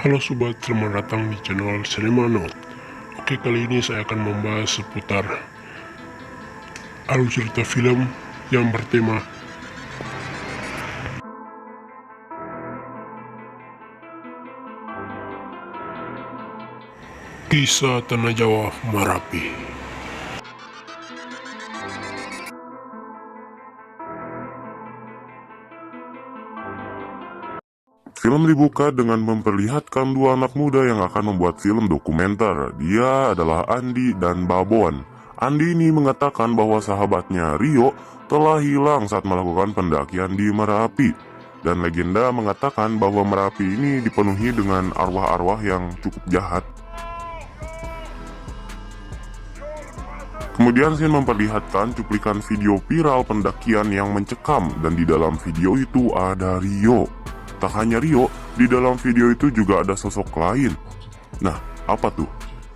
Halo sobat, selamat datang di channel Cinema Note. Oke, kali ini saya akan membahas seputar alur cerita film yang bertema Kisah Tanah Jawa Merapi. Film dibuka dengan memperlihatkan dua anak muda yang akan membuat film dokumenter. Dia adalah Andi dan Babon. Andi ini mengatakan bahwa sahabatnya Rio telah hilang saat melakukan pendakian di Merapi. Dan legenda mengatakan bahwa Merapi ini dipenuhi dengan arwah-arwah yang cukup jahat. Kemudian scene memperlihatkan cuplikan video viral pendakian yang mencekam, dan di dalam video itu ada Rio. Tak hanya Rio, di dalam video itu juga ada sosok lain. Nah, apa tuh?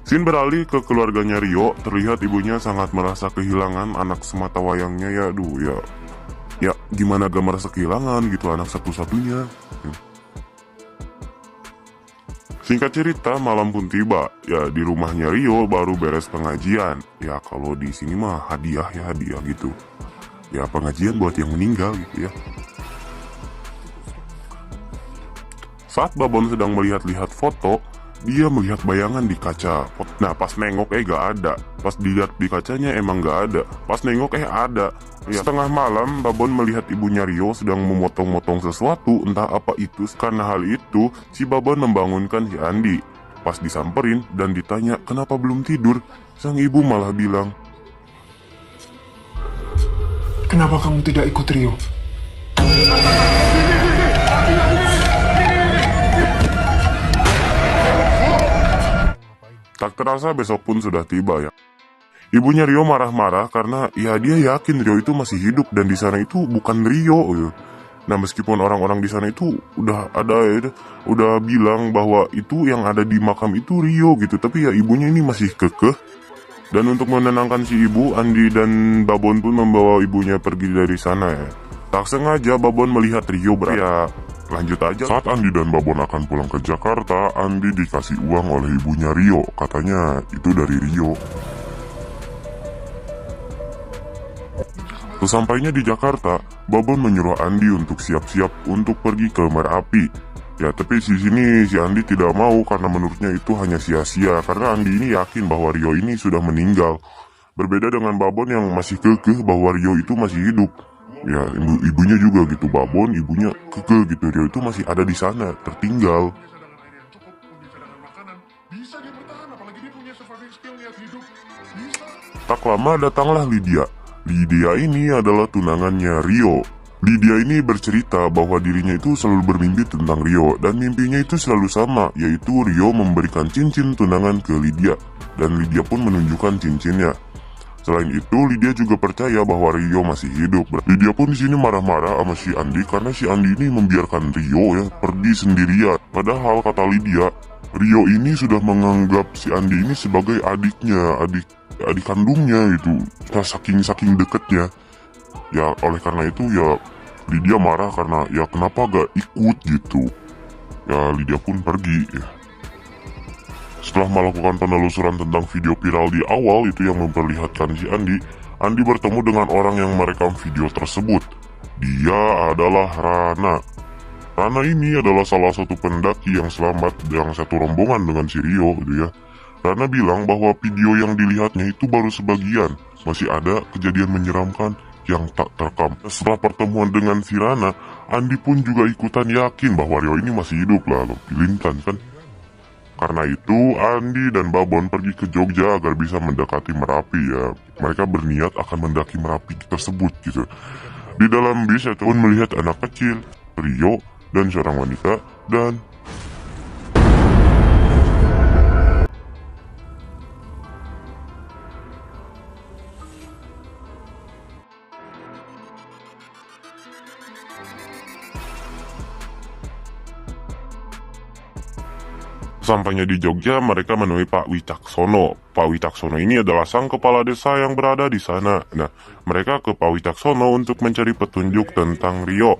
Scene beralih ke keluarganya Rio, terlihat ibunya sangat merasa kehilangan anak semata wayangnya. Ya gimana gak merasa kehilangan gitu, anak satu-satunya. Singkat cerita, malam pun tiba. Ya, di rumahnya Rio baru beres pengajian. Ya, kalau di sini mah hadiah gitu. Ya, pengajian buat yang meninggal gitu ya. Saat Babon sedang melihat-lihat foto, dia melihat bayangan di kaca. Nah, pas nengok gak ada. Pas dilihat di kacanya emang gak ada. Pas nengok ada. Ya, setengah malam Babon melihat ibunya Rio sedang memotong-motong sesuatu, entah apa itu. Karena hal itu, si Babon membangunkan si Andi. Pas disamperin dan ditanya kenapa belum tidur, sang ibu malah bilang, "Kenapa kamu tidak ikut Rio?" tak terasa besok pun sudah tiba ya. Ibunya Rio marah-marah karena ya dia yakin Rio itu masih hidup dan di sana itu bukan Rio. Nah, meskipun orang-orang di sana itu udah bilang bahwa itu yang ada di makam itu Rio gitu, tapi ya ibunya ini masih kekeh. Dan untuk menenangkan si ibu, Andi dan Babon pun membawa ibunya pergi dari sana ya. Tak sengaja Babon melihat Rio berada. Lanjut aja. Saat Andi dan Babon akan pulang ke Jakarta, Andi dikasih uang oleh ibunya Rio. Katanya itu dari Rio. Sesampainya di Jakarta, Babon menyuruh Andi untuk siap-siap untuk pergi ke Merapi. Ya, tapi di sini si Andi tidak mau karena menurutnya itu hanya sia-sia. Karena Andi ini yakin bahwa Rio ini sudah meninggal. Berbeda dengan Babon yang masih kekeh bahwa Rio itu masih hidup. Ya, ibunya juga gitu, Babon ibunya kekeh gitu, Rio itu masih ada di sana, tertinggal. Tak lama datanglah Lydia. Lydia ini adalah tunangannya Rio. Lydia ini bercerita bahwa dirinya itu selalu bermimpi tentang Rio, dan mimpinya itu selalu sama, yaitu Rio memberikan cincin tunangan ke Lydia, dan Lydia pun menunjukkan cincinnya. Selain itu, Lydia juga percaya bahwa Rio masih hidup. Lydia pun di sini marah-marah sama si Andi karena si Andi ini membiarkan Rio ya pergi sendirian. Padahal kata Lydia, Rio ini sudah menganggap si Andi ini sebagai adiknya, adik kandungnya itu. Saking deketnya. Ya, oleh karena itu ya Lydia marah karena ya kenapa gak ikut gitu. Ya, Lydia pun pergi ya. Setelah melakukan penelusuran tentang video viral di awal itu yang memperlihatkan si Andi bertemu dengan orang yang merekam video tersebut. Dia adalah Rana. Rana ini adalah salah satu pendaki yang selamat yang satu rombongan dengan si Rio gitu ya. Rana bilang bahwa video yang dilihatnya itu baru sebagian, masih ada kejadian menyeramkan yang tak terekam. Setelah pertemuan dengan si Rana, Andi pun juga ikutan yakin bahwa Rio ini masih hidup lah, pilihkan kan. Karena itu, Andi dan Babon pergi ke Jogja agar bisa mendekati Merapi ya. Mereka berniat akan mendaki Merapi tersebut gitu. Di dalam bis, saya pun melihat anak kecil, Rio, dan seorang wanita, dan sampainya di Jogja, mereka menemui Pak Wicaksono. Pak Wicaksono ini adalah sang kepala desa yang berada di sana. Nah, mereka ke Pak Wicaksono untuk mencari petunjuk tentang Rio.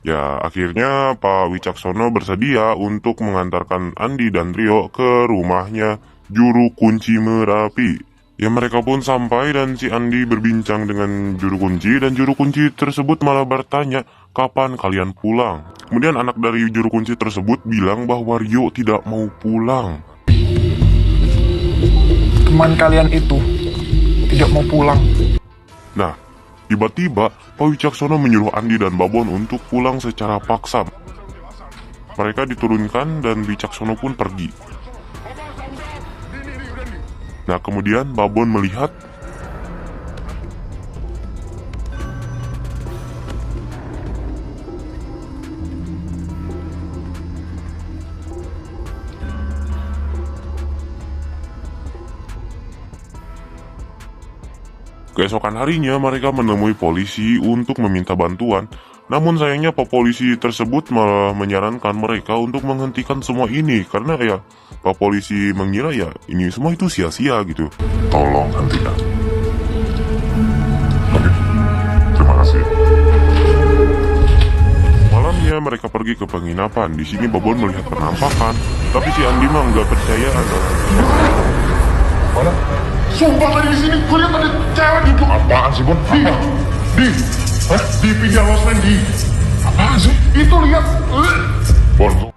Ya, akhirnya Pak Wicaksono bersedia untuk mengantarkan Andi dan Rio ke rumahnya Juru Kunci Merapi. Ya, mereka pun sampai dan si Andi berbincang dengan Juru Kunci dan Juru Kunci tersebut malah bertanya, kapan kalian pulang? Kemudian anak dari Juru Kunci tersebut bilang bahwa Rio tidak mau pulang. Teman kalian itu tidak mau pulang. Nah, tiba-tiba Pak Wicaksono menyuruh Andi dan Babon untuk pulang secara paksa. Mereka diturunkan dan Wicaksono pun pergi. Nah, kemudian Babon melihat keesokan harinya mereka menemui polisi untuk meminta bantuan. Namun sayangnya Pak Polisi tersebut malah menyarankan mereka untuk menghentikan semua ini karena ya Pak Polisi mengira ya ini semua itu sia-sia gitu. Tolong hentikan. Oke, terima kasih. Malamnya mereka pergi ke penginapan. Di sini Babon melihat penampakan, tapi si Andi mah nggak percaya Mana? Sumpah tadi di sini gue lihat ada cewek duduk. Apaan sih, Bon? Di pinggir Los di. Apaan sih? Itu lihat. Bon.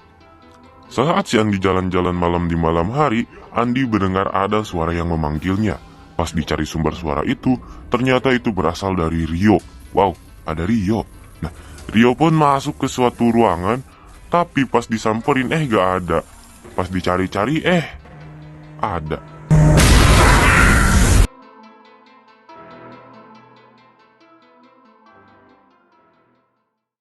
Saat si Andi jalan-jalan malam di malam hari, Andi mendengar ada suara yang memanggilnya. Pas dicari sumber suara itu, ternyata itu berasal dari Rio. Wow, ada Rio. Nah, Rio pun masuk ke suatu ruangan, tapi pas disamperin gak ada. Pas dicari-cari ada.